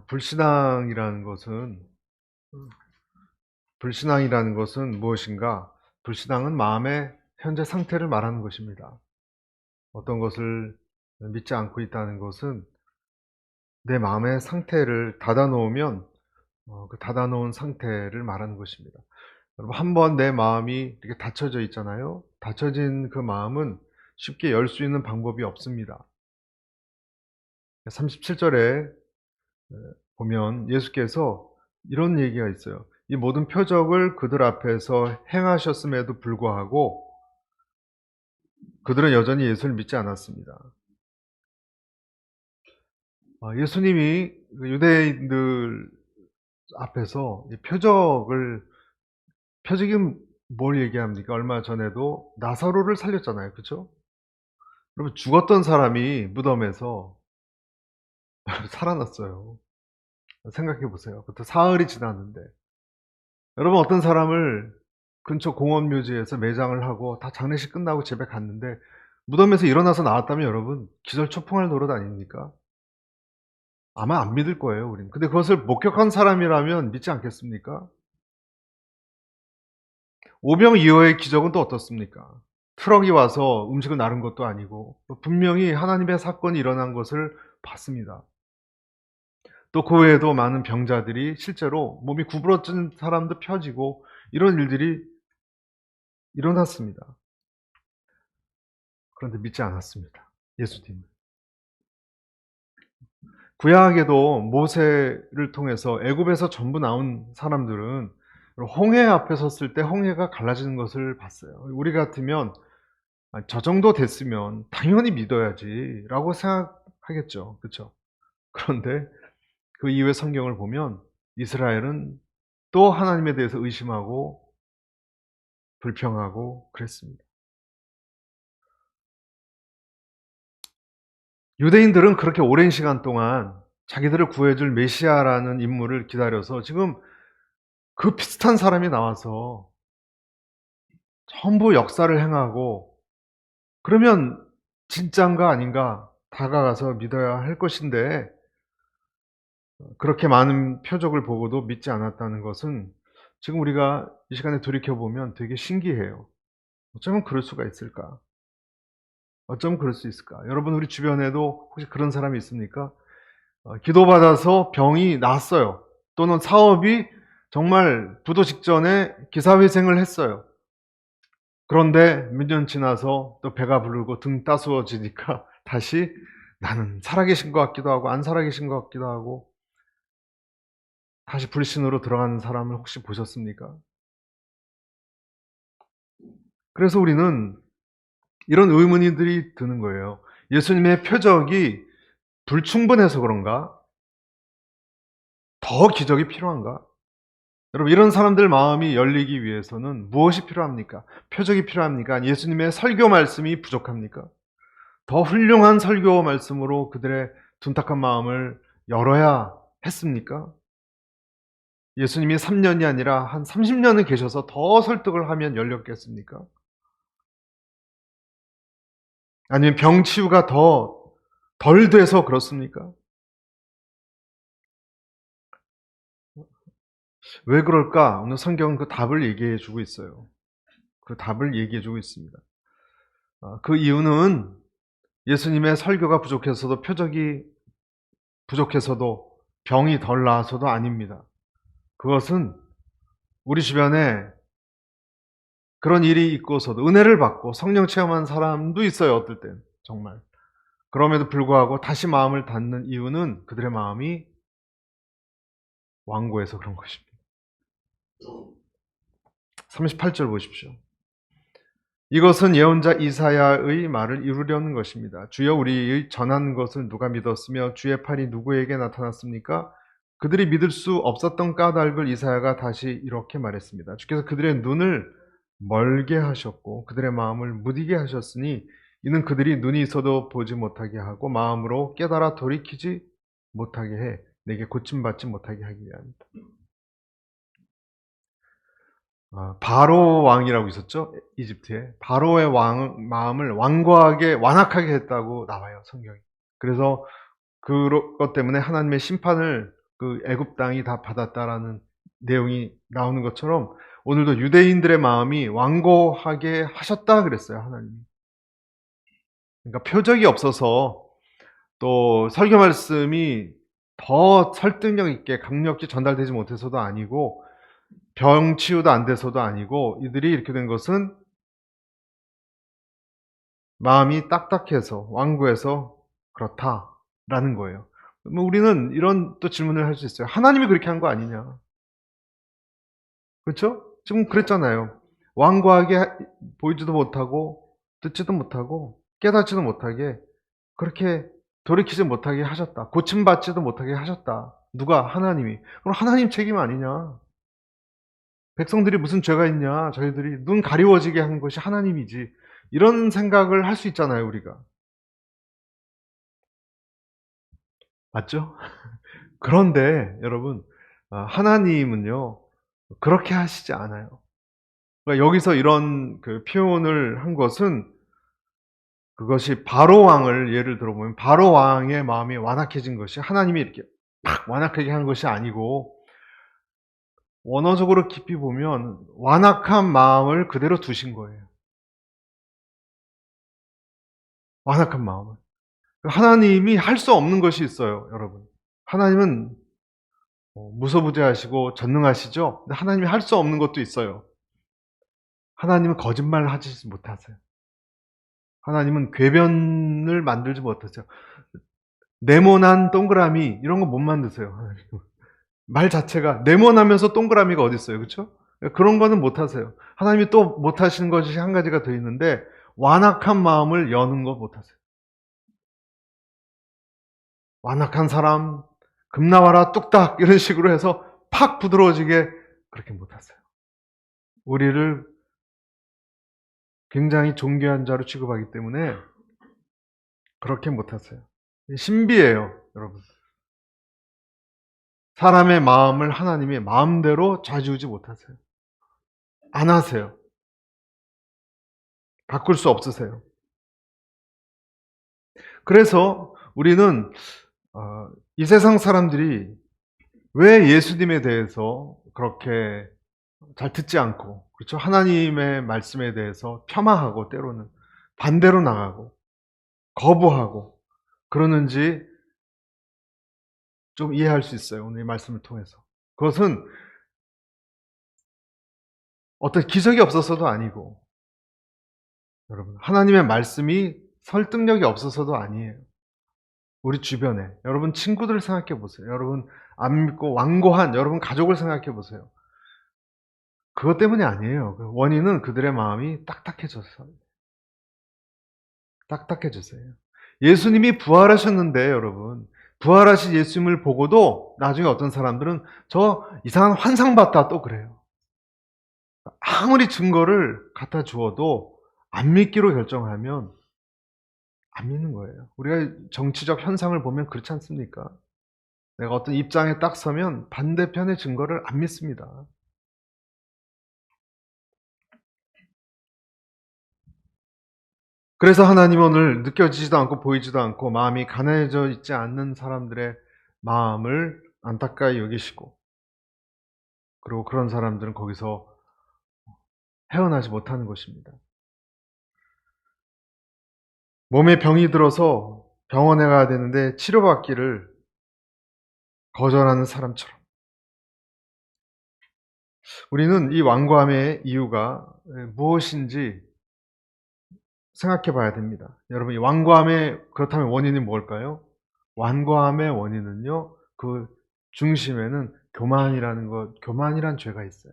불신앙이라는 것은 불신앙이라는 것은 무엇인가? 불신앙은 마음의 현재 상태를 말하는 것입니다. 어떤 것을 믿지 않고 있다는 것은 내 마음의 상태를 닫아 놓으면 그 닫아 놓은 상태를 말하는 것입니다. 여러분, 한번 내 마음이 이렇게 닫혀져 있잖아요. 닫혀진 그 마음은 쉽게 열 수 있는 방법이 없습니다. 37절에 보면 예수께서 이런 얘기가 있어요. 이 모든 표적을 그들 앞에서 행하셨음에도 불구하고 그들은 여전히 예수를 믿지 않았습니다. 예수님이 유대인들 앞에서 이 표적이 뭘 얘기합니까? 얼마 전에도 나사로를 살렸잖아요. 그렇죠? 여러분, 죽었던 사람이 무덤에서 살아났어요. 생각해 보세요. 그것도 사흘이 지났는데. 여러분, 어떤 사람을 근처 공원묘지에서 매장을 하고 다 장례식 끝나고 집에 갔는데 무덤에서 일어나서 나왔다면 여러분, 기절초풍할 노릇 아닙니까? 아마 안 믿을 거예요, 우린. 근데 그것을 목격한 사람이라면 믿지 않겠습니까? 오병이어의 기적은 또 어떻습니까? 트럭이 와서 음식을 나른 것도 아니고 분명히 하나님의 사건이 일어난 것을 봤습니다. 또 그 외에도 많은 병자들이 실제로 몸이 구부러진 사람도 펴지고 이런 일들이 일어났습니다. 그런데 믿지 않았습니다. 예수님을. 구약에도 모세를 통해서 애굽에서 전부 나온 사람들은 홍해 앞에 섰을 때 홍해가 갈라지는 것을 봤어요. 우리 같으면 저 정도 됐으면 당연히 믿어야지라고 생각하겠죠. 그렇죠? 그런데 그 이후의 성경을 보면 이스라엘은 또 하나님에 대해서 의심하고 불평하고 그랬습니다. 유대인들은 그렇게 오랜 시간 동안 자기들을 구해줄 메시아라는 인물을 기다려서 지금 그 비슷한 사람이 나와서 전부 역사를 행하고 그러면 진짠가 아닌가 다가가서 믿어야 할 것인데 그렇게 많은 표적을 보고도 믿지 않았다는 것은 지금 우리가 이 시간에 돌이켜보면 되게 신기해요. 어쩌면 그럴 수가 있을까? 어쩌면 그럴 수 있을까? 여러분, 우리 주변에도 혹시 그런 사람이 있습니까? 기도받아서 병이 나았어요. 또는 사업이 정말 부도 직전에 기사회생을 했어요. 그런데 몇 년 지나서 또 배가 부르고 등 따스워지니까 다시 나는 살아계신 것 같기도 하고 안 살아계신 것 같기도 하고 다시 불신으로 들어가는 사람을 혹시 보셨습니까? 그래서 우리는 이런 의문들이 드는 거예요. 예수님의 표적이 불충분해서 그런가? 더 기적이 필요한가? 여러분, 이런 사람들 마음이 열리기 위해서는 무엇이 필요합니까? 표적이 필요합니까? 예수님의 설교 말씀이 부족합니까? 더 훌륭한 설교 말씀으로 그들의 둔탁한 마음을 열어야 했습니까? 예수님이 3년이 아니라 한 30년을 계셔서 더 설득을 하면 열렸겠습니까? 아니면 병 치유가 덜 돼서 그렇습니까? 왜 그럴까? 오늘 성경은 그 답을 얘기해 주고 있어요. 그 답을 얘기해 주고 있습니다. 그 이유는 예수님의 설교가 부족해서도 표적이 부족해서도 병이 덜 나아서도 아닙니다. 그것은 우리 주변에 그런 일이 있고서도 은혜를 받고 성령 체험한 사람도 있어요. 어떨 땐 정말. 그럼에도 불구하고 다시 마음을 닫는 이유는 그들의 마음이 완고해서 그런 것입니다. 38절 보십시오. 이것은 예언자 이사야의 말을 이루려는 것입니다. 주여, 우리의 전한 것을 누가 믿었으며 주의 팔이 누구에게 나타났습니까? 그들이 믿을 수 없었던 까닭을 이사야가 다시 이렇게 말했습니다. 주께서 그들의 눈을 멀게 하셨고 그들의 마음을 무디게 하셨으니 이는 그들이 눈이 있어도 보지 못하게 하고 마음으로 깨달아 돌이키지 못하게 해 내게 고침받지 못하게 하기 위함이다. 바로 왕이라고 있었죠? 이집트에. 바로의 마음을 완고하게 완악하게 했다고 나와요, 성경이. 그래서 그것 때문에 하나님의 심판을 그 애굽 땅이 다 받았다라는 내용이 나오는 것처럼 오늘도 유대인들의 마음이 완고하게 하셨다 그랬어요, 하나님이. 그러니까 표적이 없어서 또 설교 말씀이 더 설득력 있게 강력히 전달되지 못해서도 아니고 병 치유도 안 돼서도 아니고 이들이 이렇게 된 것은 마음이 딱딱해서 완고해서 그렇다라는 거예요. 뭐 우리는 이런 또 질문을 할 수 있어요. 하나님이 그렇게 한 거 아니냐? 그렇죠? 지금 그랬잖아요. 완고하게 보이지도 못하고 듣지도 못하고 깨닫지도 못하게 그렇게 돌이키지 못하게 하셨다. 고침받지도 못하게 하셨다. 누가? 하나님이. 그럼 하나님 책임 아니냐? 백성들이 무슨 죄가 있냐? 저희들이 눈 가리워지게 한 것이 하나님이지. 이런 생각을 할 수 있잖아요, 우리가. 맞죠? 그런데 여러분, 하나님은요, 그렇게 하시지 않아요. 그러니까 여기서 이런 그 표현을 한 것은 그것이 바로 왕을 예를 들어보면 바로 왕의 마음이 완악해진 것이 하나님이 이렇게 팍 완악하게 한 것이 아니고 원어적으로 깊이 보면 완악한 마음을 그대로 두신 거예요. 완악한 마음을. 하나님이 할 수 없는 것이 있어요, 여러분. 하나님은 무소부재하시고 전능하시죠? 근데 하나님이 할 수 없는 것도 있어요. 하나님은 거짓말을 하지 못하세요. 하나님은 궤변을 만들지 못하세요. 네모난 동그라미 이런 거 못 만드세요, 하나님은. 말 자체가 네모나면서 동그라미가 어디 있어요, 그렇죠? 그런 거는 못 하세요. 하나님이 또 못 하시는 것이 한 가지가 더 있는데 완악한 마음을 여는 거 못 하세요. 완악한 사람 금 나와라 뚝딱 이런 식으로 해서 팍 부드러워지게 그렇게 못 하세요. 우리를 굉장히 존귀한 자로 취급하기 때문에 그렇게 못 하세요. 신비해요, 여러분. 사람의 마음을 하나님이 마음대로 좌지우지 못하세요. 안 하세요. 바꿀 수 없으세요. 그래서 우리는 이 세상 사람들이 왜 예수님에 대해서 그렇게 잘 듣지 않고, 그렇죠? 하나님의 말씀에 대해서 폄하하고 때로는 반대로 나가고 거부하고 그러는지 좀 이해할 수 있어요, 오늘 이 말씀을 통해서. 그것은 어떤 기적이 없어서도 아니고, 여러분, 하나님의 말씀이 설득력이 없어서도 아니에요. 우리 주변에 여러분 친구들을 생각해 보세요. 여러분 안 믿고 완고한 여러분 가족을 생각해 보세요. 그것 때문이 아니에요. 그 원인은 그들의 마음이 딱딱해져서 딱딱해졌어요. 예수님이 부활하셨는데 여러분 부활하신 예수님을 보고도 나중에 어떤 사람들은 저 이상한 환상 봤다 또 그래요. 아무리 증거를 갖다 주어도 안 믿기로 결정하면 안 믿는 거예요. 우리가 정치적 현상을 보면 그렇지 않습니까? 내가 어떤 입장에 딱 서면 반대편의 증거를 안 믿습니다. 그래서 하나님은 오늘 느껴지지도 않고 보이지도 않고 마음이 가난해져 있지 않는 사람들의 마음을 안타까이 여기시고, 그리고 그런 사람들은 거기서 헤어나지 못하는 것입니다. 몸에 병이 들어서 병원에 가야 되는데 치료받기를 거절하는 사람처럼 우리는 이 완고함의 이유가 무엇인지 생각해 봐야 됩니다. 여러분, 이 완고함의 그렇다면 원인이 뭘까요? 완고함의 원인은요, 그 중심에는 교만이란 죄가 있어요.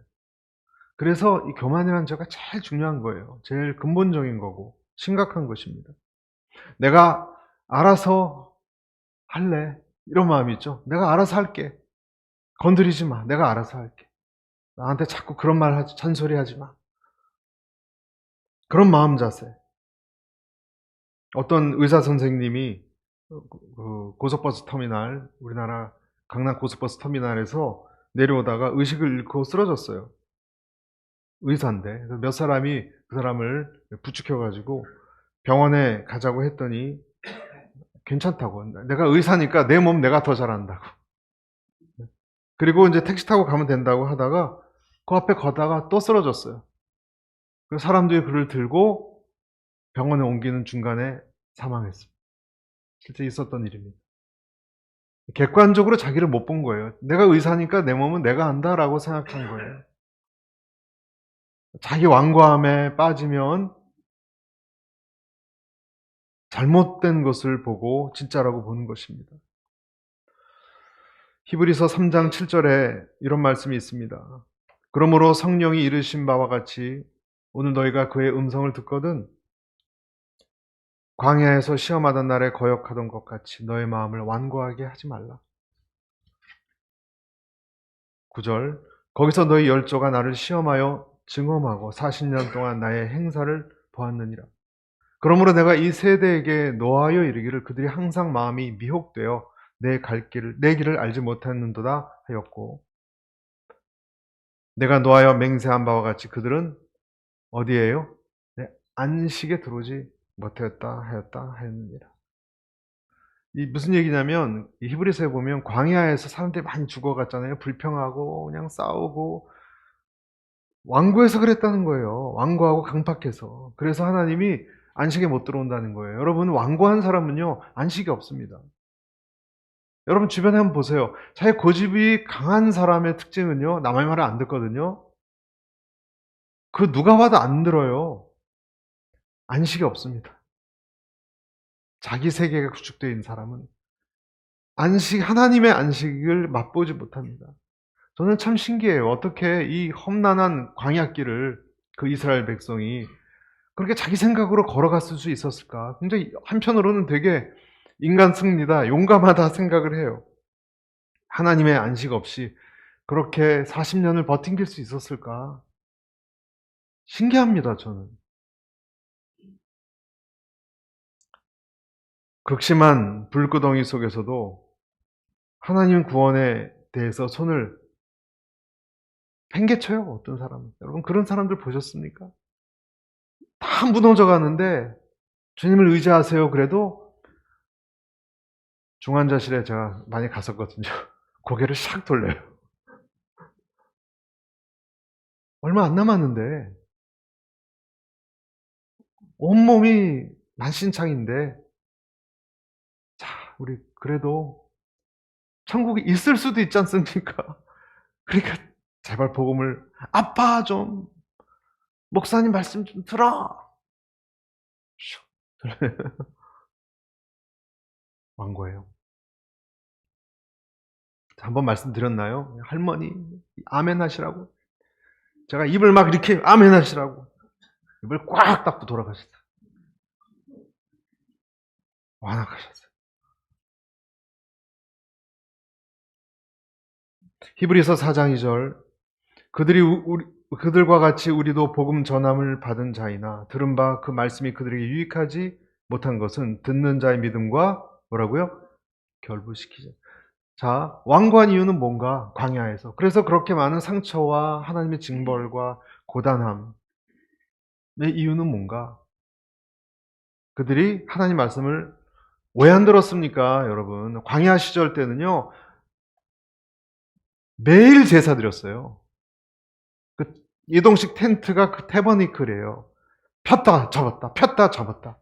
그래서 이 교만이라는 죄가 제일 중요한 거예요. 제일 근본적인 거고 심각한 것입니다. 내가 알아서 할래. 이런 마음이 있죠. 내가 알아서 할게. 건드리지 마. 내가 알아서 할게. 나한테 자꾸 그런 말 하지, 잔소리 하지 마. 그런 마음 자세. 어떤 의사 선생님이 고속버스 터미널, 우리나라 강남 고속버스 터미널에서 내려오다가 의식을 잃고 쓰러졌어요. 의사인데. 그래서 몇 사람이 그 사람을 부축해 가지고 병원에 가자고 했더니 괜찮다고. 내가 의사니까 내 몸 내가 더 잘한다고. 그리고 이제 택시 타고 가면 된다고 하다가 그 앞에 걷다가 또 쓰러졌어요. 그래서 사람들이 그를 들고 병원에 옮기는 중간에 사망했습니다. 실제 있었던 일입니다. 객관적으로 자기를 못 본 거예요. 내가 의사니까 내 몸은 내가 한다라고 생각한 거예요. 자기 완고함에 빠지면 잘못된 것을 보고 진짜라고 보는 것입니다. 히브리서 3장 7절에 이런 말씀이 있습니다. 그러므로 성령이 이르신 바와 같이 오늘 너희가 그의 음성을 듣거든 광야에서 시험하던 날에 거역하던 것 같이 너의 마음을 완고하게 하지 말라. 9절 거기서 너희 열조가 나를 시험하여 증험하고 40년 동안 나의 행사를 보았느니라. 그러므로 내가 이 세대에게 노하여 이르기를 그들이 항상 마음이 미혹되어 내 길을 알지 못했는도다 하였고 내가 노하여 맹세한 바와 같이 그들은 어디에요? 내 안식에 들어오지 못하였다 하였느니라. 이 무슨 얘기냐면 이 히브리서에 보면 광야에서 사람들이 많이 죽어갔잖아요. 불평하고 그냥 싸우고 완고해서 그랬다는 거예요. 완고하고 강팍해서. 그래서 하나님이 안식에 못 들어온다는 거예요. 여러분 완고한 사람은요 안식이 없습니다. 여러분 주변에 한번 보세요. 자기 고집이 강한 사람의 특징은요 남의 말을 안 듣거든요. 그 누가 봐도 안 들어요. 안식이 없습니다. 자기 세계가 구축되어 있는 사람은 하나님의 안식을 맛보지 못합니다. 저는 참 신기해요. 어떻게 이 험난한 광야길을 그 이스라엘 백성이 그렇게 자기 생각으로 걸어갔을 수 있었을까? 굉장히 한편으로는 되게 인간 승리다, 용감하다 생각을 해요. 하나님의 안식 없이 그렇게 40년을 버틴길 수 있었을까? 신기합니다, 저는. 극심한 불구덩이 속에서도 하나님 구원에 대해서 손을 팽개쳐요, 어떤 사람은. 여러분, 그런 사람들 보셨습니까? 다 무너져 가는데 주님을 의지하세요. 그래도 중환자실에 제가 많이 갔었거든요. 고개를 샥 돌려요. 얼마 안 남았는데 온몸이 만신창인데 자, 우리 그래도 천국에 있을 수도 있지 않습니까? 그러니까 제발 복음을 아빠 좀 목사님 말씀 좀 들어. 완고해요. 한번 말씀드렸나요? 할머니 아멘 하시라고. 제가 입을 막 이렇게 아멘 하시라고 입을 꽉 닫고 돌아가셨어요. 완악하셨어요. 히브리서 4장 2절 그들과 같이 우리도 복음 전함을 받은 자이나 들은 바 그 말씀이 그들에게 유익하지 못한 것은 듣는 자의 믿음과 뭐라고요? 결부시키자. 자, 완고한 이유는 뭔가? 광야에서. 그래서 그렇게 많은 상처와 하나님의 징벌과 고단함의 이유는 뭔가? 그들이 하나님 말씀을 왜 안 들었습니까, 여러분? 광야 시절 때는요, 매일 제사 드렸어요. 그 이동식 텐트가 그 태버니클이에요. 폈다 잡았다, 폈다 잡았다.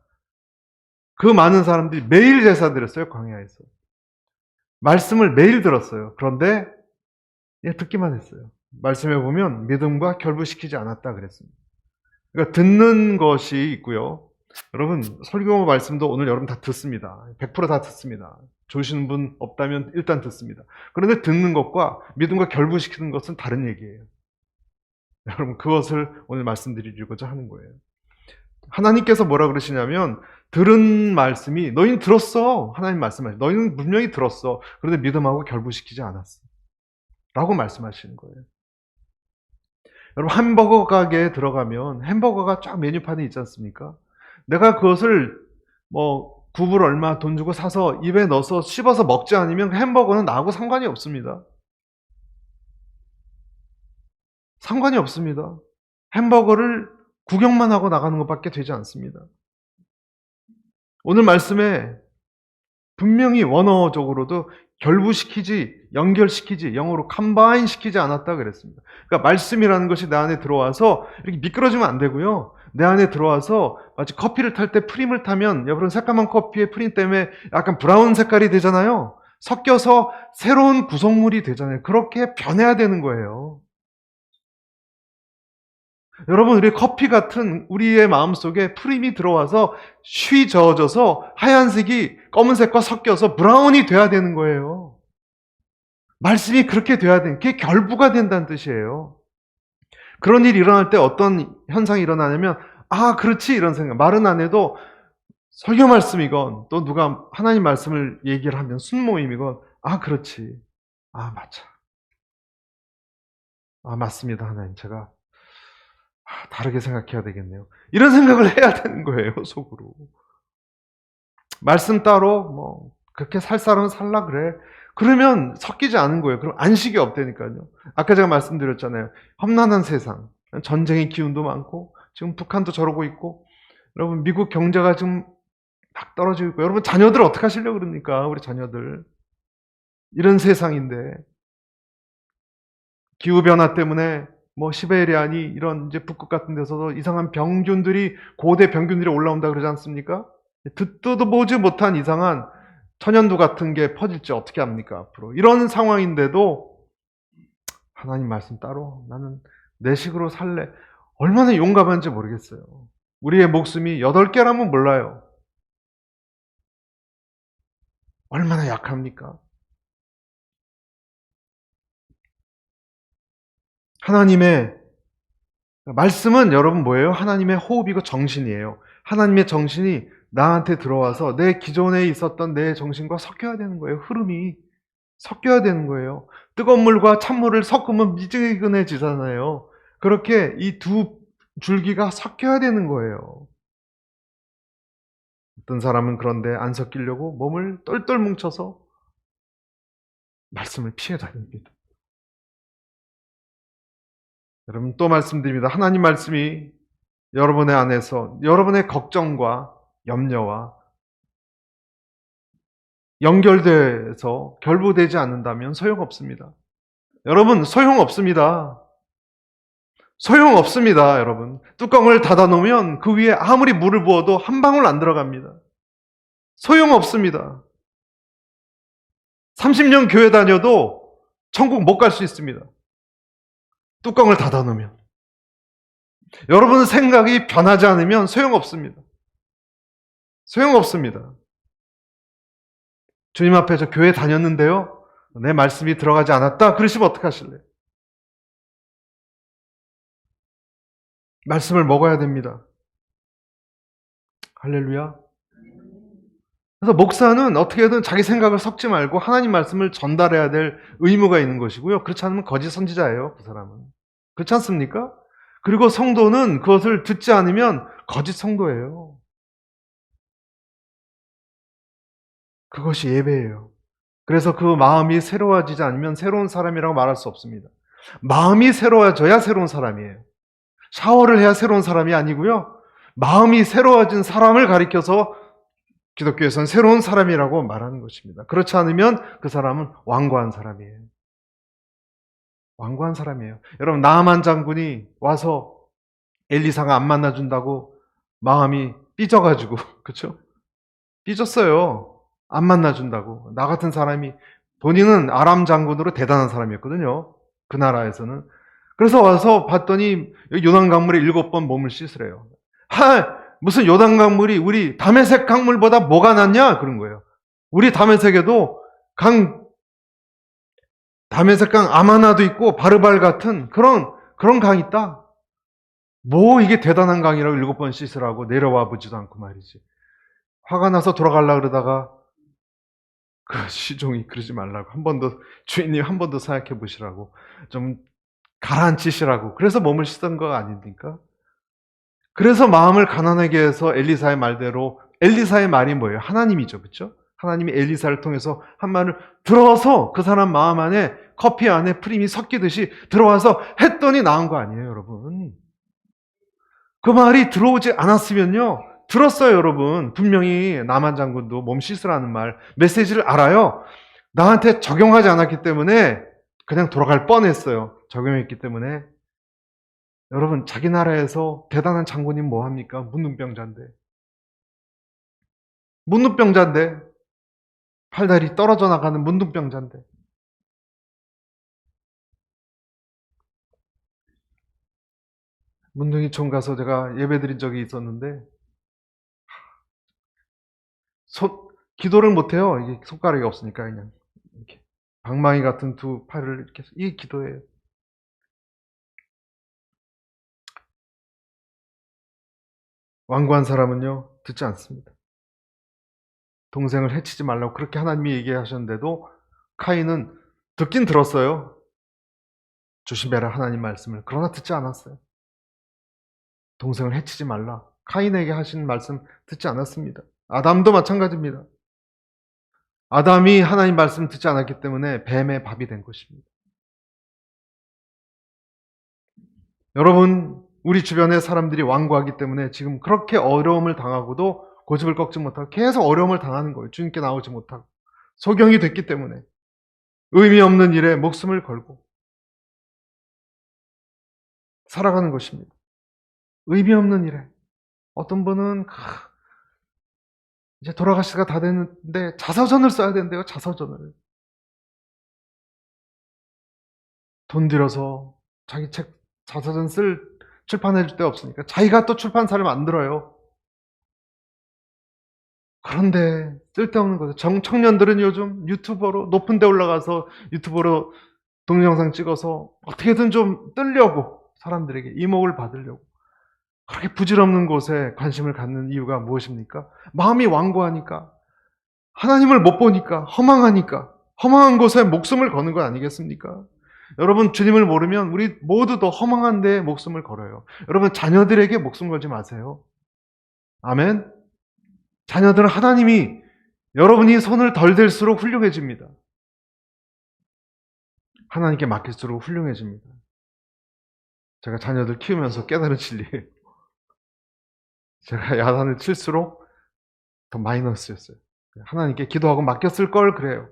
그 많은 사람들이 매일 제사 드렸어요, 광야에서. 말씀을 매일 들었어요. 그런데 듣기만 했어요. 말씀해 보면 믿음과 결부시키지 않았다 그랬습니다. 그러니까 듣는 것이 있고요. 여러분 설교 말씀도 오늘 여러분 다 듣습니다. 100% 다 듣습니다. 좋으시는 분 없다면 일단 듣습니다. 그런데 듣는 것과 믿음과 결부시키는 것은 다른 얘기예요. 여러분 그것을 오늘 말씀드리려고자 하는 거예요. 하나님께서 뭐라 그러시냐면 들은 말씀이 너희는 들었어. 하나님 말씀하시 너희는 분명히 들었어. 그런데 믿음하고 결부시키지 않았어. 라고 말씀하시는 거예요. 여러분 햄버거 가게에 들어가면 햄버거가 쫙 메뉴판에 있지 않습니까? 내가 그것을 뭐 9불 얼마 돈 주고 사서 입에 넣어서 씹어서 먹지 않으면 햄버거는 나하고 상관이 없습니다. 상관이 없습니다. 햄버거를 구경만 하고 나가는 것밖에 되지 않습니다. 오늘 말씀에 분명히 원어적으로도 결부시키지, 연결시키지, 영어로 컴바인 시키지 않았다 그랬습니다. 그러니까 말씀이라는 것이 내 안에 들어와서 이렇게 미끄러지면 안 되고요. 내 안에 들어와서 마치 커피를 탈 때 프림을 타면 여러분 새까만 커피의 프림 때문에 약간 브라운 색깔이 되잖아요. 섞여서 새로운 구성물이 되잖아요. 그렇게 변해야 되는 거예요. 여러분, 우리 커피 같은 우리의 마음속에 프림이 들어와서 쉬 저어져서 하얀색이 검은색과 섞여서 브라운이 돼야 되는 거예요. 말씀이 그렇게 돼야 되는, 그게 결부가 된다는 뜻이에요. 그런 일이 일어날 때 어떤 현상이 일어나냐면, 아, 그렇지, 이런 생각. 말은 안 해도 설교 말씀이건 또 누가 하나님 말씀을 얘기를 하면 순모임이건, 아, 그렇지. 아, 맞아. 아, 맞습니다, 하나님. 제가 다르게 생각해야 되겠네요. 이런 생각을 해야 되는 거예요, 속으로. 말씀 따로 그렇게 살 사람은 살라 그래. 그러면 섞이지 않은 거예요. 그럼 안식이 없다니까요. 아까 제가 말씀드렸잖아요. 험난한 세상, 전쟁의 기운도 많고 지금 북한도 저러고 있고, 여러분 미국 경제가 지금 막 떨어지고 있고, 여러분 자녀들 어떻게 하시려고 그럽니까? 우리 자녀들. 이런 세상인데 기후변화 때문에 시베리아니 이런 이제 북극 같은 데서도 이상한 병균들이, 고대 병균들이 올라온다 그러지 않습니까? 듣도 보지 못한 이상한 천연두 같은 게 퍼질지 어떻게 합니까, 앞으로. 이런 상황인데도 하나님 말씀 따로 나는 내 식으로 살래. 얼마나 용감한지 모르겠어요. 우리의 목숨이 8개라면 몰라요. 얼마나 약합니까? 하나님의 말씀은 여러분 뭐예요? 하나님의 호흡이고 정신이에요. 하나님의 정신이 나한테 들어와서 내 기존에 있었던 내 정신과 섞여야 되는 거예요. 흐름이 섞여야 되는 거예요. 뜨거운 물과 찬물을 섞으면 미지근해지잖아요. 그렇게 이 두 줄기가 섞여야 되는 거예요. 어떤 사람은 그런데 안 섞이려고 몸을 똘똘 뭉쳐서 말씀을 피해 다닙니다. 여러분, 또 말씀드립니다. 하나님 말씀이 여러분의 안에서 여러분의 걱정과 염려와 연결돼서 결부되지 않는다면 소용없습니다. 여러분, 소용없습니다. 소용없습니다, 여러분. 뚜껑을 닫아놓으면 그 위에 아무리 물을 부어도 한 방울 안 들어갑니다. 소용없습니다. 30년 교회 다녀도 천국 못 갈 수 있습니다. 뚜껑을 닫아놓으면. 여러분 생각이 변하지 않으면 소용없습니다. 소용없습니다. 주님 앞에서 교회 다녔는데요, 내 말씀이 들어가지 않았다? 그러시면 어떡하실래요? 말씀을 먹어야 됩니다. 할렐루야. 그래서 목사는 어떻게든 자기 생각을 섞지 말고 하나님 말씀을 전달해야 될 의무가 있는 것이고요. 그렇지 않으면 거짓 선지자예요, 그 사람은. 그렇지 않습니까? 그리고 성도는 그것을 듣지 않으면 거짓 성도예요. 그것이 예배예요. 그래서 그 마음이 새로워지지 않으면 새로운 사람이라고 말할 수 없습니다. 마음이 새로워져야 새로운 사람이에요. 샤워를 해야 새로운 사람이 아니고요. 마음이 새로워진 사람을 가리켜서 기독교에서는 새로운 사람이라고 말하는 것입니다. 그렇지 않으면 그 사람은 완고한 사람이에요. 완고한 사람이에요. 여러분, 나아만 장군이 와서 엘리사가 안 만나준다고 마음이 삐져가지고, 그렇죠? 삐졌어요. 안 만나준다고. 나 같은 사람이, 본인은 아람 장군으로 대단한 사람이었거든요, 그 나라에서는. 그래서 와서 봤더니 요단 강물에 7번 몸을 씻으래요. 무슨 요단 강물이 우리 다메섹 강물보다 뭐가 낫냐? 그런 거예요. 우리 다메섹에도 다메섹 강 아마나도 있고 바르발 같은 그런 강이 있다. 이게 대단한 강이라고 7번 씻으라고 내려와 보지도 않고 말이지. 화가 나서 돌아가려고 그러다가 그 시종이 그러지 말라고, 주인님 한 번 더 생각해 보시라고, 좀 가라앉히시라고. 그래서 몸을 씻은 거 아닙니까? 그래서 마음을 가난하게 해서 엘리사의 말대로, 엘리사의 말이 뭐예요? 하나님이죠, 그렇죠? 하나님이 엘리사를 통해서 한 말을 들어서 그 사람 마음 안에, 커피 안에 프림이 섞이듯이 들어와서 했더니 나은 거 아니에요, 여러분? 그 말이 들어오지 않았으면요, 들었어요, 여러분. 분명히 남한 장군도 몸 씻으라는 말, 메시지를 알아요. 나한테 적용하지 않았기 때문에 그냥 돌아갈 뻔했어요. 적용했기 때문에. 여러분, 자기 나라에서 대단한 장군님 뭐 합니까? 문둥병자인데. 문둥병자인데. 팔다리 떨어져 나가는 문둥병자인데. 문둥이촌 가서 제가 예배드린 적이 있었는데 기도를 못해요. 이게 손가락이 없으니까 그냥 이렇게 방망이 같은 두 팔을 이렇게 해서 이 기도예요. 완고한 사람은요 듣지 않습니다. 동생을 해치지 말라고 그렇게 하나님이 얘기하셨는데도 카인은 듣긴 들었어요. 조심해라 하나님 말씀을. 그러나 듣지 않았어요. 동생을 해치지 말라. 카인에게 하신 말씀 듣지 않았습니다. 아담도 마찬가지입니다. 아담이 하나님 말씀 듣지 않았기 때문에 뱀의 밥이 된 것입니다. 여러분, 우리 주변의 사람들이 완고하기 때문에 지금 그렇게 어려움을 당하고도 고집을 꺾지 못하고 계속 어려움을 당하는 거예요. 주님께 나오지 못하고. 소경이 됐기 때문에. 의미 없는 일에 목숨을 걸고 살아가는 것입니다. 의미 없는 일에. 어떤 분은 이제 돌아갈 시가 다 됐는데 자서전을 써야 된대요. 자서전을. 돈 들여서 자기 책 자서전 출판해 줄 데 없으니까 자기가 또 출판사를 만들어요. 그런데 쓸데없는 거죠. 청년들은 요즘 유튜버로 높은 데 올라가서 유튜버로 동영상 찍어서 어떻게든 좀 뜨려고 사람들에게 이목을 받으려고 그렇게 부질없는 곳에 관심을 갖는 이유가 무엇입니까? 마음이 완고하니까 하나님을 못 보니까 허망하니까 허망한 곳에 목숨을 거는 것 아니겠습니까? 여러분 주님을 모르면 우리 모두 더 허망한 데에 목숨을 걸어요. 여러분 자녀들에게 목숨 걸지 마세요. 아멘. 자녀들은 하나님이 여러분이 손을 덜 댈수록 훌륭해집니다. 하나님께 맡길수록 훌륭해집니다. 제가 자녀들 키우면서 깨달은 진리예요. 제가 야단을 칠수록 더 마이너스였어요. 하나님께 기도하고 맡겼을 걸 그래요.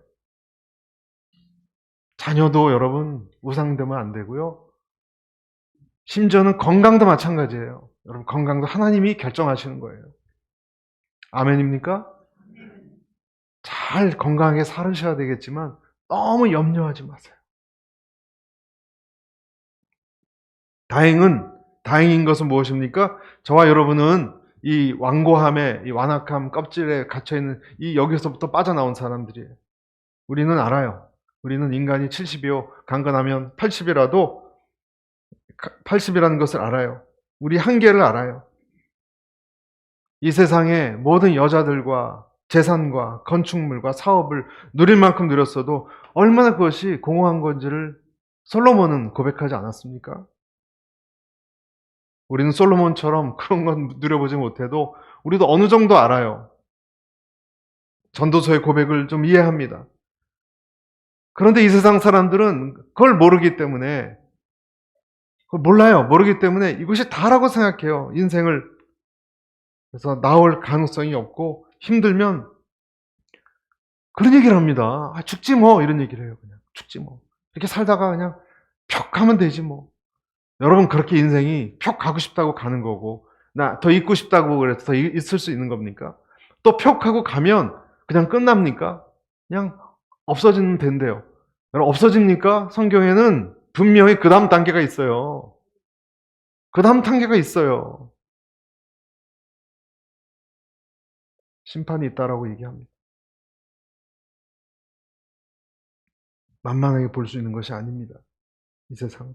자녀도 여러분 우상되면 안 되고요. 심지어는 건강도 마찬가지예요. 여러분 건강도 하나님이 결정하시는 거예요. 아멘입니까? 잘 건강하게 살으셔야 되겠지만 너무 염려하지 마세요. 다행인 것은 무엇입니까? 저와 여러분은 이 완고함에, 이 완악함 껍질에 갇혀있는 이 여기서부터 빠져나온 사람들이에요. 우리는 알아요. 우리는 인간이 70이요. 강건하면 80이라도 80이라는 것을 알아요. 우리 한계를 알아요. 이 세상의 모든 여자들과 재산과 건축물과 사업을 누릴 만큼 누렸어도 얼마나 그것이 공허한 건지를 솔로몬은 고백하지 않았습니까? 우리는 솔로몬처럼 그런 건 누려보지 못해도 우리도 어느 정도 알아요. 전도서의 고백을 좀 이해합니다. 그런데 이 세상 사람들은 그걸 모르기 때문에 그걸 몰라요. 모르기 때문에 이것이 다라고 생각해요. 인생을. 그래서 나올 가능성이 없고 힘들면 그런 얘기를 합니다. 죽지 뭐 이런 얘기를 해요. 그냥 죽지 뭐. 이렇게 살다가 그냥 푹 가면 되지 뭐. 여러분 그렇게 인생이 푹 가고 싶다고 가는 거고 나 더 있고 싶다고 그래서 더 있을 수 있는 겁니까? 또 푹 하고 가면 그냥 끝납니까? 그냥 없어지면 된대요. 여러분 없어집니까? 성경에는 분명히 그 다음 단계가 있어요. 그 다음 단계가 있어요. 심판이 있다라고 얘기합니다. 만만하게 볼 수 있는 것이 아닙니다. 이 세상.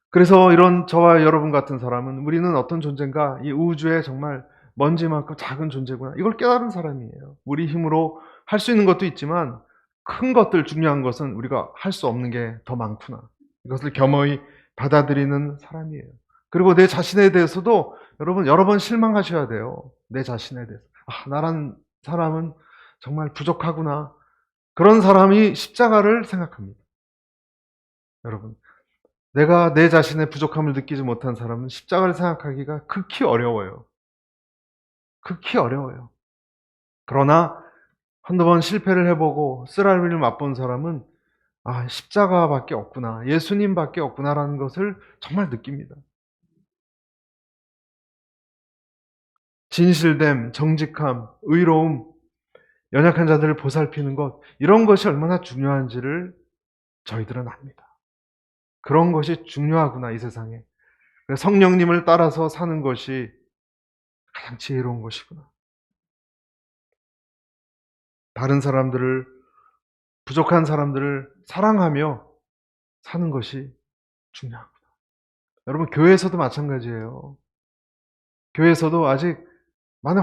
그래서 이런 저와 여러분 같은 사람은 우리는 어떤 존재인가? 이 우주에 정말 먼지만큼 작은 존재구나. 이걸 깨달은 사람이에요. 우리 힘으로 할 수 있는 것도 있지만 큰 것들 중요한 것은 우리가 할 수 없는 게 더 많구나. 이것을 겸허히 받아들이는 사람이에요. 그리고 내 자신에 대해서도 여러분 여러 번 실망하셔야 돼요. 내 자신에 대해서. 나란 사람은 정말 부족하구나. 그런 사람이 십자가를 생각합니다. 여러분. 내가 내 자신의 부족함을 느끼지 못한 사람은 십자가를 생각하기가 극히 어려워요. 극히 어려워요. 그러나 한두 번 실패를 해보고 쓰라림을 맛본 사람은 십자가밖에 없구나, 예수님밖에 없구나라는 것을 정말 느낍니다. 진실됨, 정직함, 의로움, 연약한 자들을 보살피는 것, 이런 것이 얼마나 중요한지를 저희들은 압니다. 그런 것이 중요하구나, 이 세상에. 성령님을 따라서 사는 것이 가장 지혜로운 것이구나. 다른 사람들을, 부족한 사람들을 사랑하며 사는 것이 중요하구나. 여러분, 교회에서도 마찬가지예요. 교회에서도 아직 많은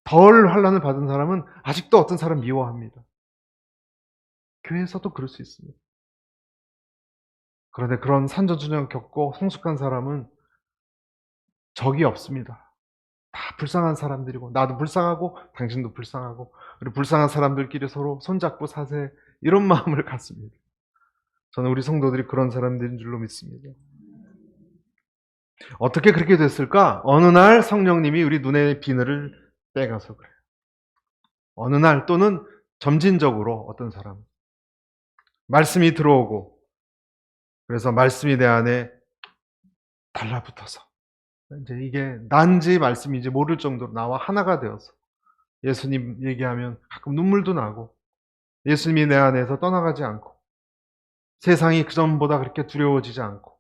덜 환난을 받은 사람은 아직도 어떤 사람 미워합니다. 교회에서도 그럴 수 있습니다. 그런데 그런 산전수전 겪고 성숙한 사람은 적이 없습니다. 다 불쌍한 사람들이고, 나도 불쌍하고 당신도 불쌍하고, 우리 불쌍한 사람들끼리 서로 손잡고 사세, 이런 마음을 갖습니다. 저는 우리 성도들이 그런 사람들인 줄로 믿습니다. 어떻게 그렇게 됐을까? 어느 날 성령님이 우리 눈의 비늘을 빼가서 그래요. 어느 날, 또는 점진적으로 어떤 사람, 말씀이 들어오고, 그래서 말씀이 내 안에 달라붙어서, 이제 이게 난지 말씀인지 모를 정도로 나와 하나가 되어서, 예수님 얘기하면 가끔 눈물도 나고, 예수님이 내 안에서 떠나가지 않고, 세상이 그전보다 그렇게 두려워지지 않고,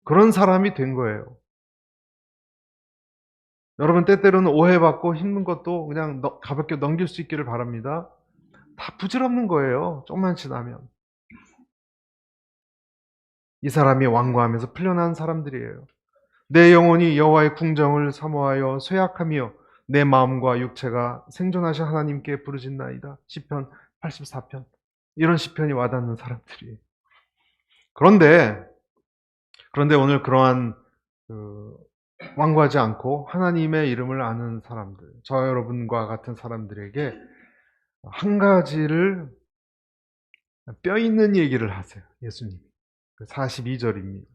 그런 사람이 된 거예요. 여러분, 때때로는 오해받고 힘든 것도 그냥 가볍게 넘길 수 있기를 바랍니다. 다 부질없는 거예요, 조금만 지나면. 이 사람이 완고하면서 풀려난 사람들이에요. 내 영혼이 여호와의 궁정을 사모하여 쇠약하며 내 마음과 육체가 생존하신 하나님께 부르짖나이다. 시편 84편. 이런 시편이 와닿는 사람들이에요. 그런데 오늘 그러한 완고하지 않고 하나님의 이름을 아는 사람들, 저 여러분과 같은 사람들에게 한 가지를, 뼈 있는 얘기를 하세요, 예수님이. 42절입니다.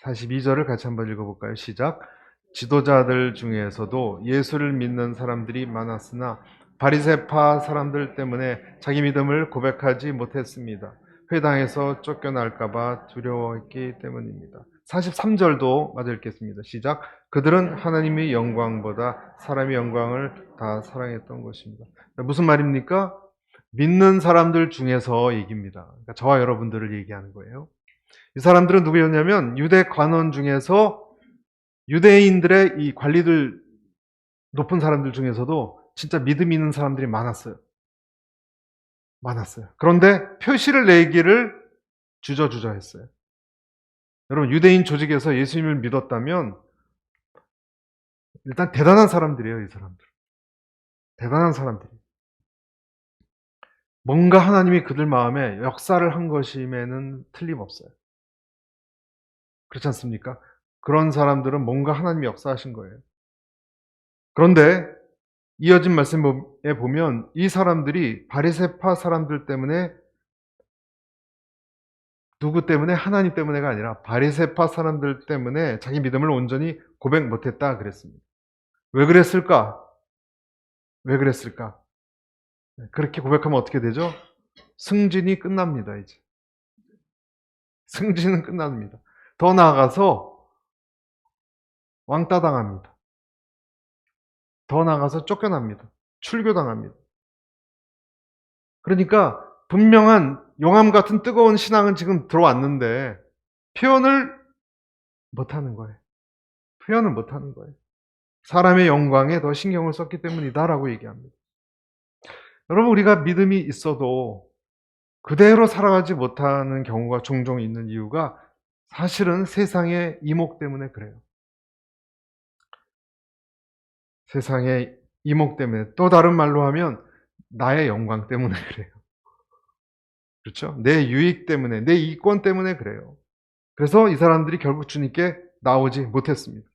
42절을 같이 한번 읽어볼까요? 시작. 지도자들 중에서도 예수를 믿는 사람들이 많았으나 바리새파 사람들 때문에 자기 믿음을 고백하지 못했습니다. 회당에서 쫓겨날까봐 두려워했기 때문입니다. 43절도 마저 읽겠습니다. 시작. 그들은 하나님의 영광보다 사람의 영광을 다 사랑했던 것입니다. 무슨 말입니까? 믿는 사람들 중에서 얘기입니다. 그러니까 저와 여러분들을 얘기하는 거예요. 이 사람들은 누구였냐면 유대 관원 중에서, 유대인들의 이 관리들, 높은 사람들 중에서도 진짜 믿음 있는 사람들이 많았어요. 그런데 표시를 내기를 주저주저 했어요. 여러분, 유대인 조직에서 예수님을 믿었다면 일단 대단한 사람들이에요, 이 사람들. 대단한 사람들이. 뭔가 하나님이 그들 마음에 역사를 한 것임에는 틀림없어요. 그렇지 않습니까? 그런 사람들은 뭔가 하나님이 역사하신 거예요. 그런데 이어진 말씀에 보면 이 사람들이 바리새파 사람들 때문에, 누구 때문에? 하나님 때문에가 아니라 바리새파 사람들 때문에 자기 믿음을 온전히 고백 못했다 그랬습니다. 왜 그랬을까? 그렇게 고백하면 어떻게 되죠? 승진이 끝납니다. 이제 승진은 끝납니다. 더 나아가서 왕따 당합니다. 더 나아가서 쫓겨납니다. 출교당합니다. 그러니까 분명한 용암 같은 뜨거운 신앙은 지금 들어왔는데 표현을 못하는 거예요. 사람의 영광에 더 신경을 썼기 때문이다라고 얘기합니다. 여러분, 우리가 믿음이 있어도 그대로 살아가지 못하는 경우가 종종 있는 이유가 사실은 세상의 이목 때문에 그래요. 세상의 이목 때문에, 또 다른 말로 하면 나의 영광 때문에 그래요. 그렇죠? 내 유익 때문에, 내 이권 때문에 그래요. 그래서 이 사람들이 결국 주님께 나오지 못했습니다.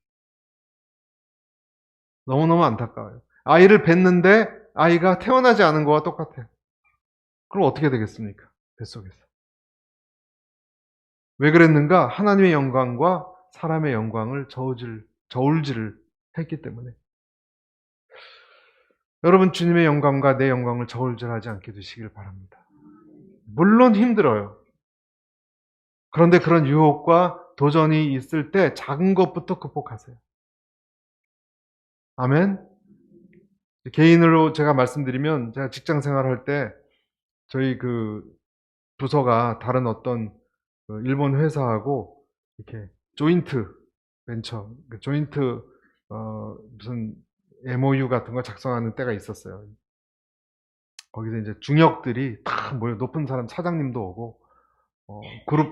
너무너무 안타까워요. 아이를 뵀는데 아이가 태어나지 않은 거와 똑같아요. 그럼 어떻게 되겠습니까? 뱃속에서. 왜 그랬는가? 하나님의 영광과 사람의 영광을 저울질을 했기 때문에. 여러분 주님의 영광과 내 영광을 저울질하지 않게 되시길 바랍니다. 물론 힘들어요. 그런데 그런 유혹과 도전이 있을 때 작은 것부터 극복하세요. 아멘. 개인으로 제가 말씀드리면 제가 직장 생활할 때 저희 그 부서가 다른 어떤 일본 회사하고 이렇게 조인트 벤처, 조인트 무슨 MOU 같은 걸 작성하는 때가 있었어요. 거기서 이제 중역들이 다 모여 높은 사람 사장님도 오고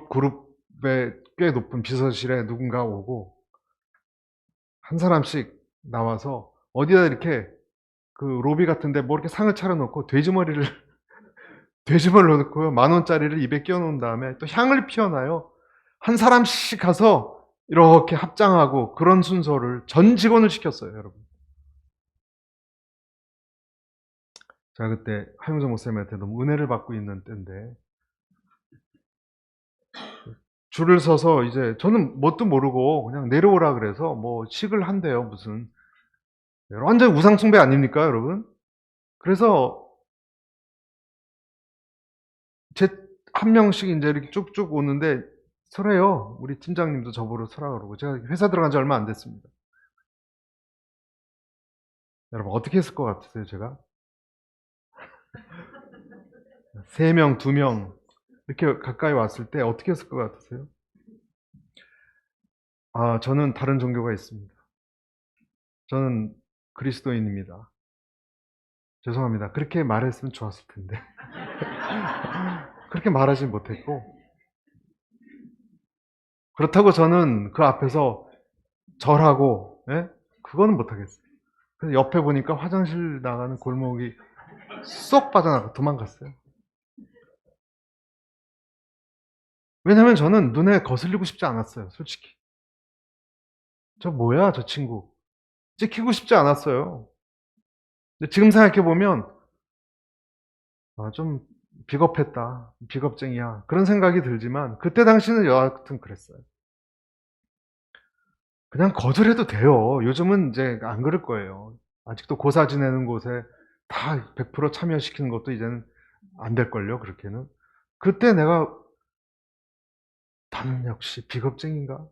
그룹에 꽤 높은 비서실에 누군가 오고 한 사람씩 나와서 어디다 이렇게 그 로비 같은데 뭐 이렇게 상을 차려놓고 돼지머리를 넣고요 10,000원짜리를 입에 끼워 놓은 다음에 또 향을 피워놔요. 한 사람씩 가서 이렇게 합장하고 그런 순서를 전 직원을 시켰어요, 여러분. 제가 그때 하용석 목사님한테 너무 은혜를 받고 있는 때인데 줄을 서서 이제 저는 뭣도 모르고 그냥 내려오라 그래서 뭐 식을 한대요, 무슨. 완전 우상 숭배 아닙니까, 여러분? 그래서 한 명씩 이제 이렇게 쭉쭉 오는데 서래요. 우리 팀장님도 저보러 서라 그러고. 제가 회사 들어간 지 얼마 안 됐습니다. 여러분 어떻게 했을 것 같으세요, 제가? 3명, 2명 이렇게 가까이 왔을 때 어떻게 했을 것 같으세요? 저는 다른 종교가 있습니다. 저는 그리스도인입니다. 죄송합니다. 그렇게 말했으면 좋았을 텐데. 그렇게 말하지 못했고, 그렇다고 저는 그 앞에서 절하고, 예? 그거는 못하겠어요. 그래서 옆에 보니까 화장실 나가는 골목이 쏙 빠져나가 도망갔어요. 왜냐면 저는 눈에 거슬리고 싶지 않았어요, 솔직히. 저 뭐야, 저 친구. 찍히고 싶지 않았어요. 근데 지금 생각해보면, 좀 비겁했다. 비겁쟁이야. 그런 생각이 들지만, 그때 당시는 여하튼 그랬어요. 그냥 거절해도 돼요. 요즘은 이제 안 그럴 거예요. 아직도 고사 지내는 곳에 다 100% 참여시키는 것도 이제는 안 될걸요, 그렇게는. 그때 내가, 나는 역시 비겁쟁인가?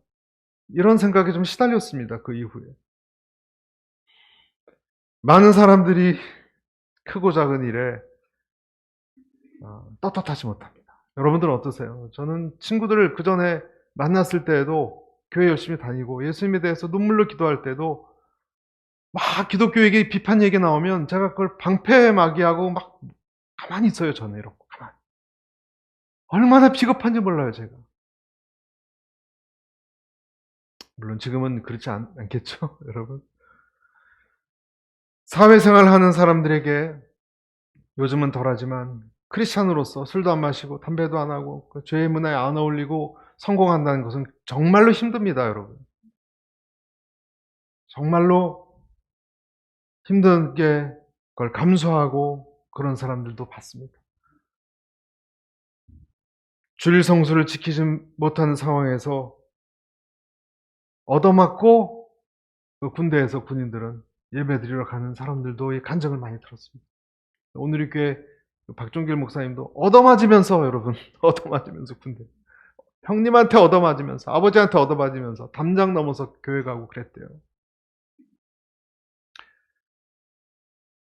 이런 생각에 좀 시달렸습니다, 그 이후에. 많은 사람들이 크고 작은 일에 떳떳하지 못합니다. 여러분들은 어떠세요? 저는 친구들을 그 전에 만났을 때에도 교회 열심히 다니고 예수님에 대해서 눈물로 기도할 때도 막 기독교에게 비판 얘기 나오면 제가 그걸 방패막이하고 막 가만히 있어요. 저는 이렇게 가만히. 얼마나 비겁한지 몰라요, 제가. 물론 지금은 그렇지 않겠죠, 여러분. 사회생활 하는 사람들에게 요즘은 덜하지만 크리스찬으로서 술도 안 마시고 담배도 안 하고 그 죄의 문화에 안 어울리고 성공한다는 것은 정말로 힘듭니다, 여러분. 정말로 힘든 게 그걸 감수하고 그런 사람들도 봤습니다. 주일 성수를 지키지 못하는 상황에서 얻어맞고 그 군대에서 군인들은 예배드리러 가는 사람들도 이 간증을 많이 들었습니다. 오늘 이 교회 박종길 목사님도 얻어맞으면서 여러분 얻어맞으면서 군대 형님한테 얻어맞으면서 아버지한테 얻어맞으면서 담장 넘어서 교회 가고 그랬대요.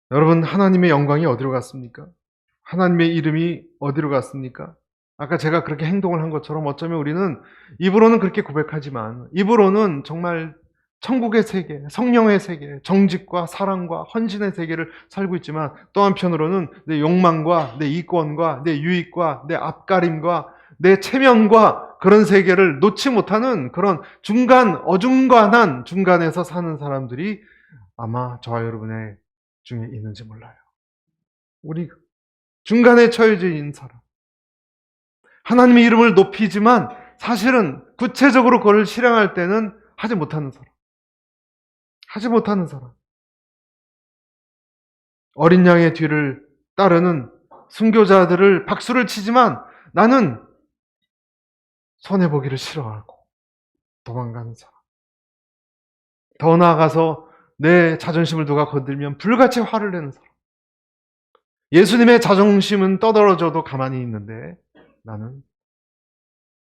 여러분 하나님의 영광이 어디로 갔습니까? 하나님의 이름이 어디로 갔습니까? 아까 제가 그렇게 행동을 한 것처럼 어쩌면 우리는 입으로는 그렇게 고백하지만 입으로는 정말 천국의 세계, 성령의 세계, 정직과 사랑과 헌신의 세계를 살고 있지만 또 한편으로는 내 욕망과 내 이권과 내 유익과 내 앞가림과 내 체면과 그런 세계를 놓지 못하는 그런 어중간한 중간에서 사는 사람들이 아마 저와 여러분의 중에 있는지 몰라요. 우리 중간에 처해져 있는 사람. 하나님의 이름을 높이지만 사실은 구체적으로 그걸 실행할 때는 하지 못하는 사람. 하지 못하는 사람. 어린 양의 뒤를 따르는 순교자들을 박수를 치지만 나는 손해보기를 싫어하고 도망가는 사람. 더 나아가서 내 자존심을 누가 건들면 불같이 화를 내는 사람. 예수님의 자존심은 떠들어져도 가만히 있는데 나는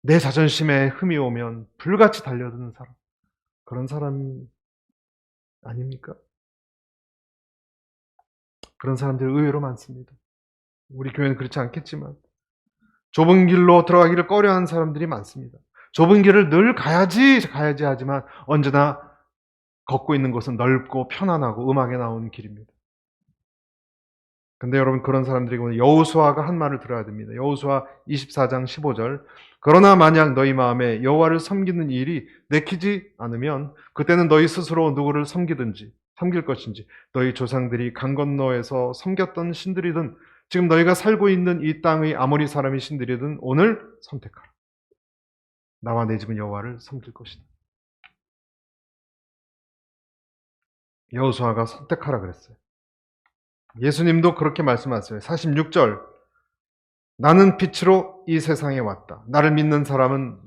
내 자존심에 흠이 오면 불같이 달려드는 사람, 그런 사람 아닙니까? 그런 사람들이 의외로 많습니다. 우리 교회는 그렇지 않겠지만 좁은 길로 들어가기를 꺼려하는 사람들이 많습니다. 좁은 길을 늘 가야지 하지만 언제나 걷고 있는 곳은 넓고 편안하고 음악에 나오는 길입니다. 근데 여러분, 그런 사람들에게 오늘 여호수아가 한 말을 들어야 됩니다. 여호수아 24장 15절. 그러나 만약 너희 마음에 여호와를 섬기는 일이 내키지 않으면 그때는 너희 스스로 누구를 섬길 것인지, 너희 조상들이 강 건너에서 섬겼던 신들이든 지금 너희가 살고 있는 이 땅의 아모리 사람의 신들이든 오늘 선택하라. 나와 내 집은 여호와를 섬길 것이다. 여호수아가 선택하라 그랬어요. 예수님도 그렇게 말씀하셨어요. 46절. 나는 빛으로 이 세상에 왔다. 나를 믿는 사람은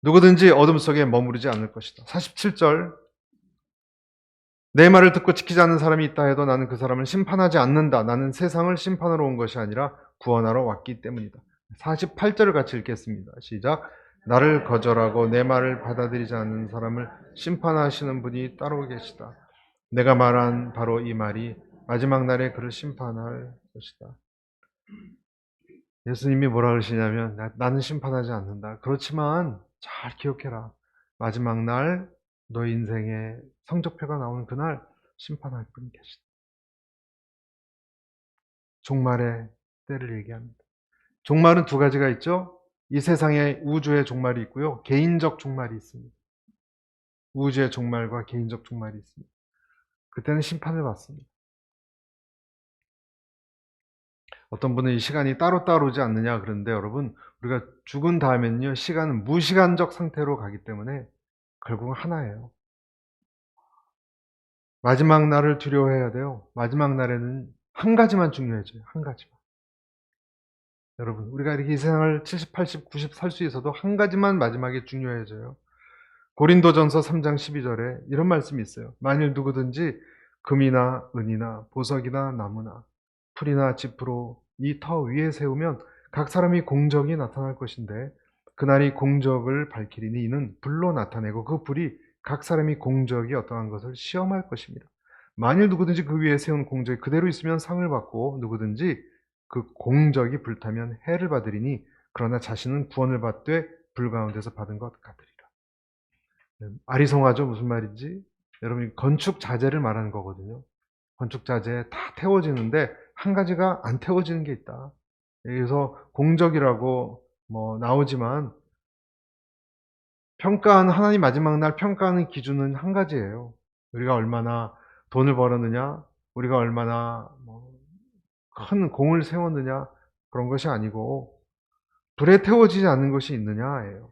누구든지 어둠 속에 머무르지 않을 것이다. 47절. 내 말을 듣고 지키지 않는 사람이 있다 해도 나는 그 사람을 심판하지 않는다. 나는 세상을 심판하러 온 것이 아니라 구원하러 왔기 때문이다. 48절을 같이 읽겠습니다. 시작. 나를 거절하고 내 말을 받아들이지 않는 사람을 심판하시는 분이 따로 계시다. 내가 말한 바로 이 말이 마지막 날에 그를 심판할 것이다. 예수님이 뭐라 그러시냐면 나는 심판하지 않는다. 그렇지만 잘 기억해라. 마지막 날 너 인생의 성적표가 나오는 그날 심판할 분이 계시다. 종말의 때를 얘기합니다. 종말은 두 가지가 있죠. 이 세상에 우주의 종말이 있고요. 개인적 종말이 있습니다. 우주의 종말과 개인적 종말이 있습니다. 그때는 심판을 받습니다. 어떤 분은 이 시간이 따로따로지 않느냐 그러는데 여러분, 우리가 죽은 다음에는요, 시간은 무시간적 상태로 가기 때문에 결국은 하나예요. 마지막 날을 두려워해야 돼요. 마지막 날에는 한 가지만 중요해져요. 한 가지만. 여러분, 우리가 이렇게 이 세상을 70, 80, 90 살 수 있어도 한 가지만 마지막에 중요해져요. 고린도전서 3장 12절에 이런 말씀이 있어요. 만일 누구든지 금이나 은이나 보석이나 나무나 풀이나 짚으로 이 터 위에 세우면 각 사람이 공적이 나타날 것인데 그날이 공적을 밝히리니 이는 불로 나타내고 그 불이 각 사람이 공적이 어떠한 것을 시험할 것입니다. 만일 누구든지 그 위에 세운 공적이 그대로 있으면 상을 받고 누구든지 그 공적이 불타면 해를 받으리니 그러나 자신은 구원을 받되 불 가운데서 받은 것 같으리라. 아리송하죠? 무슨 말인지. 여러분, 건축 자재를 말하는 거거든요. 건축 자재 다 태워지는데 한 가지가 안 태워지는 게 있다. 그래서 공적이라고 나오지만 하나님 마지막 날 평가하는 기준은 한 가지예요. 우리가 얼마나 돈을 벌었느냐, 우리가 얼마나 큰 공을 세웠느냐, 그런 것이 아니고 불에 태워지지 않는 것이 있느냐예요.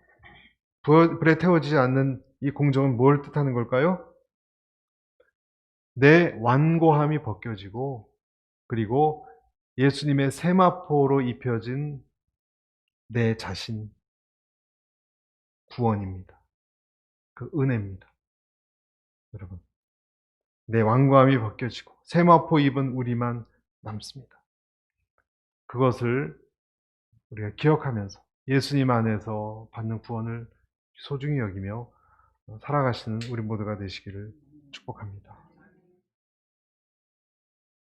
불에 태워지지 않는 이 공적은 뭘 뜻하는 걸까요? 내 완고함이 벗겨지고 그리고 예수님의 세마포로 입혀진 내 자신, 구원입니다. 그 은혜입니다. 여러분, 내 완고함이 벗겨지고 세마포 입은 우리만 남습니다. 그것을 우리가 기억하면서 예수님 안에서 받는 구원을 소중히 여기며 살아가시는 우리 모두가 되시기를 축복합니다.